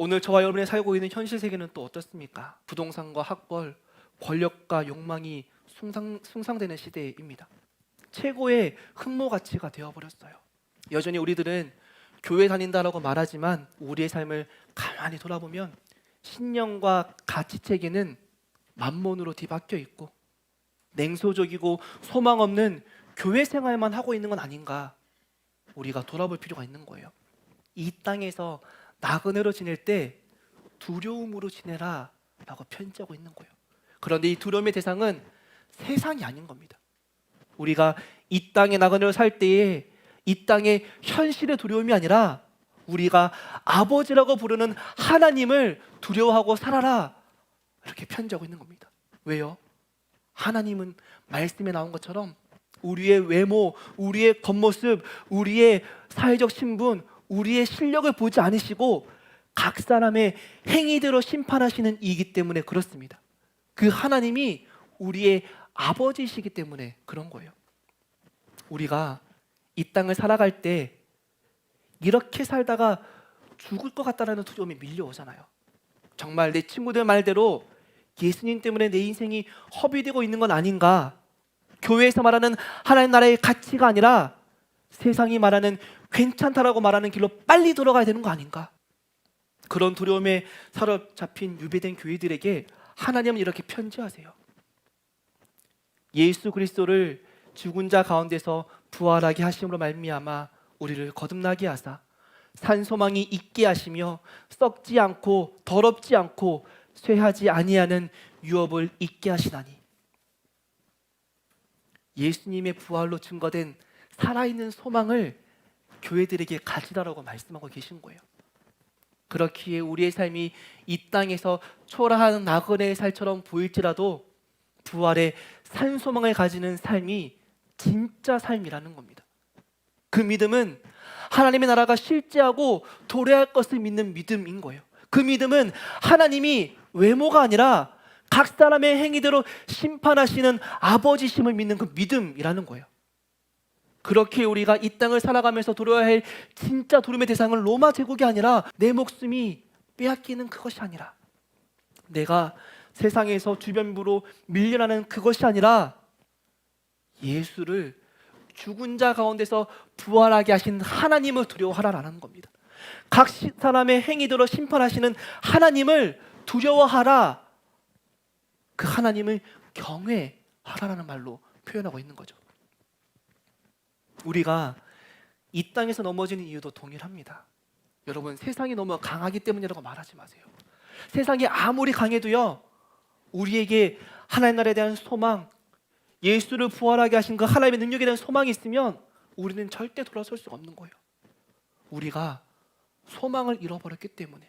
오늘 저와 여러분이 살고 있는 현실 세계는 또 어떻습니까? 부동산과 학벌, 권력과 욕망이 숭상되는 시대입니다. 최고의 흠모 가치가 되어버렸어요. 여전히 우리들은 교회 다닌다라고 말하지만 우리의 삶을 가만히 돌아보면 신념과 가치 체계는 만몬으로 뒤바뀌어 있고 냉소적이고 소망 없는 교회 생활만 하고 있는 건 아닌가, 우리가 돌아볼 필요가 있는 거예요. 이 땅에서 나그네로 지낼 때 두려움으로 지내라 라고 편지하고 있는 거예요. 그런데 이 두려움의 대상은 세상이 아닌 겁니다. 우리가 이 땅에 나그네로 살 때에 이 땅의 현실의 두려움이 아니라 우리가 아버지라고 부르는 하나님을 두려워하고 살아라, 이렇게 편지하고 있는 겁니다. 왜요? 하나님은 말씀에 나온 것처럼 우리의 외모, 우리의 겉모습, 우리의 사회적 신분, 우리의 실력을 보지 않으시고 각 사람의 행위대로 심판하시는 이이기 때문에 그렇습니다. 그 하나님이 우리의 아버지이시기 때문에 그런 거예요. 우리가 이 땅을 살아갈 때 이렇게 살다가 죽을 것 같다는 두려움이 밀려오잖아요. 정말 내 친구들 말대로 예수님 때문에 내 인생이 허비되고 있는 건 아닌가? 교회에서 말하는 하나님 나라의 가치가 아니라 세상이 말하는 괜찮다라고 말하는 길로 빨리 돌아가야 되는 거 아닌가? 그런 두려움에 사로잡힌 유배된 교회들에게 하나님은 이렇게 편지하세요. 예수 그리스도를 죽은 자 가운데서 부활하게 하심으로 말미암아 우리를 거듭나게 하사 산 소망이 있게 하시며 썩지 않고 더럽지 않고 쇠하지 아니하는 유업을 있게 하시나니, 예수님의 부활로 증거된 살아있는 소망을 교회들에게 가지라라고 말씀하고 계신 거예요. 그렇기에 우리의 삶이 이 땅에서 초라한 나그네의 살처럼 보일지라도 부활의 산 소망을 가지는 삶이 진짜 삶이라는 겁니다. 그 믿음은 하나님의 나라가 실제하고 도래할 것을 믿는 믿음인 거예요. 그 믿음은 하나님이 외모가 아니라 각 사람의 행위대로 심판하시는 아버지심을 믿는 그 믿음이라는 거예요. 그렇게 우리가 이 땅을 살아가면서 도려야 할 진짜 두려움의 대상은 로마 제국이 아니라 내 목숨이 빼앗기는 그것이 아니라 내가 세상에서 주변부로 밀려나는 그것이 아니라 예수를 죽은 자 가운데서 부활하게 하신 하나님을 두려워하라라는 겁니다. 각 사람의 행위대로 심판하시는 하나님을 두려워하라, 그 하나님을 경외하라라는 말로 표현하고 있는 거죠. 우리가 이 땅에서 넘어지는 이유도 동일합니다. 여러분, 세상이 너무 강하기 때문이라고 말하지 마세요. 세상이 아무리 강해도요, 우리에게 하나님 나라에 대한 소망, 예수를 부활하게 하신 그 하나님의 능력에 대한 소망이 있으면 우리는 절대 돌아설 수가 없는 거예요. 우리가 소망을 잃어버렸기 때문에,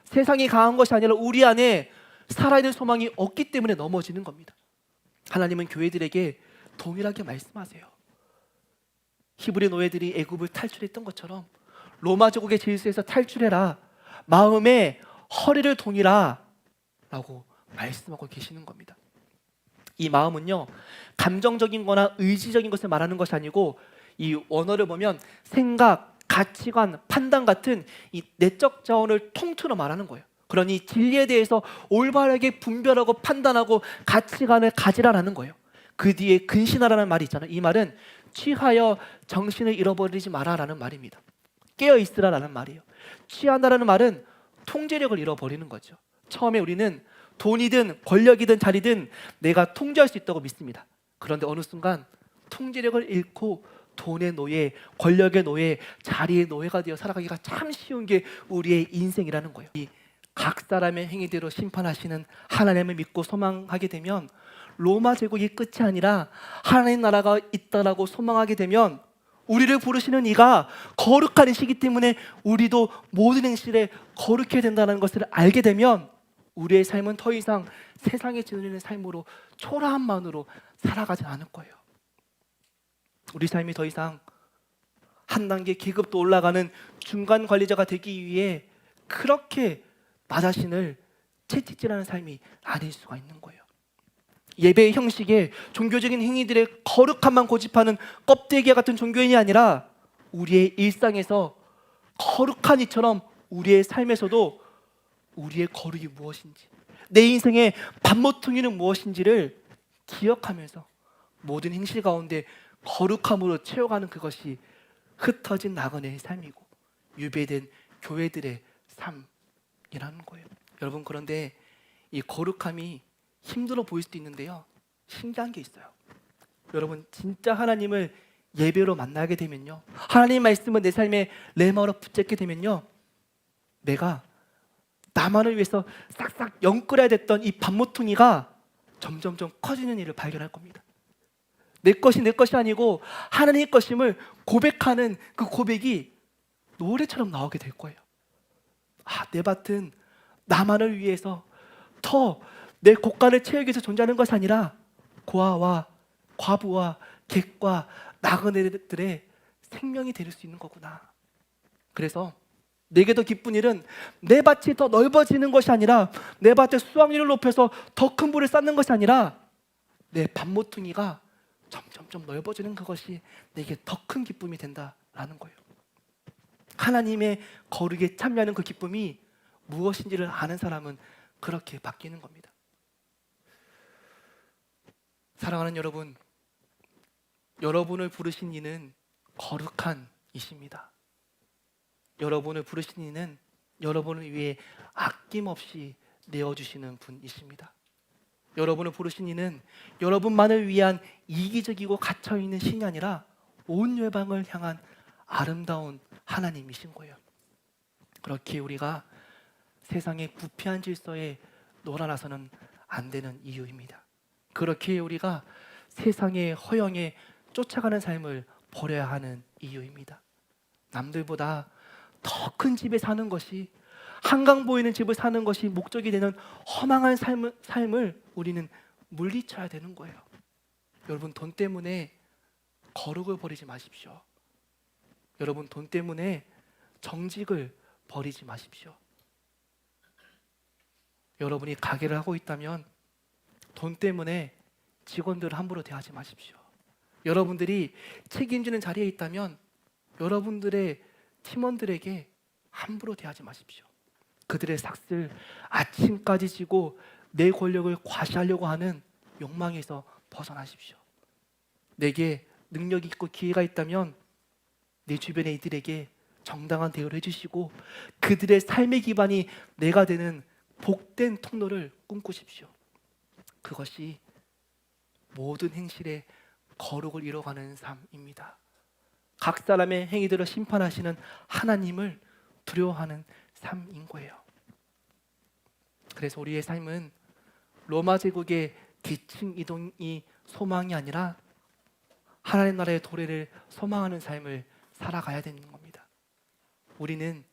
세상이 강한 것이 아니라 우리 안에 살아있는 소망이 없기 때문에 넘어지는 겁니다. 하나님은 교회들에게 동일하게 말씀하세요. 히브리 노예들이 애굽을 탈출했던 것처럼 로마 제국의 질서에서 탈출해라, 마음에 허리를 동이라 라고 말씀하고 계시는 겁니다. 이 마음은요, 감정적인 거나 의지적인 것을 말하는 것이 아니고 이 원어를 보면 생각, 가치관, 판단 같은 이 내적 자원을 통틀어 말하는 거예요. 그러니 진리에 대해서 올바르게 분별하고 판단하고 가치관을 가지라라는 거예요. 그 뒤에 근신하라는 말이 있잖아요. 이 말은 취하여 정신을 잃어버리지 마라라는 말입니다. 깨어 있으라라는 말이에요. 취한다라는 말은 통제력을 잃어버리는 거죠. 처음에 우리는 돈이든 권력이든 자리든 내가 통제할 수 있다고 믿습니다. 그런데 어느 순간 통제력을 잃고 돈의 노예, 권력의 노예, 자리의 노예가 되어 살아가기가 참 쉬운 게 우리의 인생이라는 거예요. 이 각 사람의 행위대로 심판하시는 하나님을 믿고 소망하게 되면 로마 제국이 끝이 아니라 하나님 나라가 있다라고 소망하게 되면 우리를 부르시는 이가 거룩한 이시기 때문에 우리도 모든 행실에 거룩해야 된다는 것을 알게 되면 우리의 삶은 더 이상 세상에 지니는 삶으로 초라함만으로 살아가지 않을 거예요. 우리 삶이 더 이상 한 단계 계급도 올라가는 중간 관리자가 되기 위해 그렇게 나 자신을 채찍질하는 삶이 아닐 수가 있는 거예요. 예배의 형식에 종교적인 행위들의 거룩함만 고집하는 껍데기와 같은 종교인이 아니라 우리의 일상에서 거룩한 이처럼 우리의 삶에서도 우리의 거룩이 무엇인지, 내 인생의 반모퉁이는 무엇인지를 기억하면서 모든 행실 가운데 거룩함으로 채워가는 그것이 흩어진 나그네의 삶이고 유배된 교회들의 삶이라는 거예요. 여러분, 그런데 이 거룩함이 힘들어 보일 수도 있는데요, 신기한 게 있어요. 여러분, 진짜 하나님을 예배로 만나게 되면요, 하나님 말씀은 내 삶에 레마로 붙잡게 되면요, 내가 나만을 위해서 싹싹 영끌어야 됐던 이 반모퉁이가 점점점 커지는 일을 발견할 겁니다. 내 것이 내 것이 아니고 하나님의 것임을 고백하는 그 고백이 노래처럼 나오게 될 거예요. 내 밭은 나만을 위해서 더 내 고가를 채우기 위해서 존재하는 것이 아니라 고아와 과부와 객과 나그네들의 생명이 될 수 있는 거구나. 그래서 내게 더 기쁜 일은 내 밭이 더 넓어지는 것이 아니라, 내 밭의 수확률을 높여서 더 큰 부를 쌓는 것이 아니라, 내 반모퉁이가 점점점 넓어지는 그것이 내게 더 큰 기쁨이 된다라는 거예요. 하나님의 거룩에 참여하는 그 기쁨이 무엇인지를 아는 사람은 그렇게 바뀌는 겁니다. 사랑하는 여러분, 여러분을 부르신 이는 거룩한 이십니다. 여러분을 부르신 이는 여러분을 위해 아낌없이 내어주시는 분이십니다. 여러분을 부르신 이는 여러분만을 위한 이기적이고 갇혀있는 신이 아니라 온 열방을 향한 아름다운 하나님이신 거예요. 그렇게 우리가 세상의 부패한 질서에 놀아나서는 안 되는 이유입니다. 그렇게 우리가 세상의 허영에 쫓아가는 삶을 버려야 하는 이유입니다. 남들보다 더 큰 집에 사는 것이, 한강 보이는 집을 사는 것이 목적이 되는 허망한 삶을 우리는 물리쳐야 되는 거예요. 여러분, 돈 때문에 거룩을 버리지 마십시오. 여러분, 돈 때문에 정직을 버리지 마십시오. 여러분이 가게를 하고 있다면 돈 때문에 직원들을 함부로 대하지 마십시오. 여러분들이 책임지는 자리에 있다면 여러분들의 팀원들에게 함부로 대하지 마십시오. 그들의 삭슬 아침까지 지고 내 권력을 과시하려고 하는 욕망에서 벗어나십시오. 내게 능력이 있고 기회가 있다면 내 주변의 이들에게 정당한 대우를 해주시고 그들의 삶의 기반이 내가 되는 복된 통로를 꿈꾸십시오. 그것이 모든 행실에 거룩을 이뤄가는 삶입니다. 각 사람의 행위들을 심판하시는 하나님을 두려워하는 삶인 거예요. 그래서 우리의 삶은 로마 제국의 계층 이동이 소망이 아니라 하나님 나라의 도래를 소망하는 삶을 살아가야 되는 겁니다. 우리는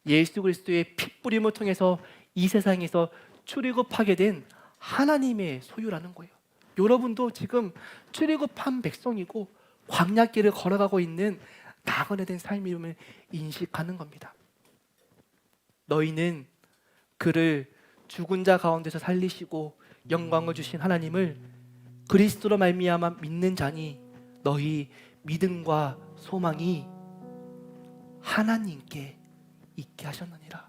예수 그리스도의 핏부림을 통해서 이 세상에서 출애굽하게 된 하나님의 소유라는 거예요. 여러분도 지금 출애굽한 백성이고 광야길을 걸어가고 있는 나그네된 삶임을 인식하는 겁니다. 너희는 그를 죽은 자 가운데서 살리시고 영광을 주신 하나님을 그리스도로 말미암아 믿는 자니 너희 믿음과 소망이 하나님께 있게 하셨느니라.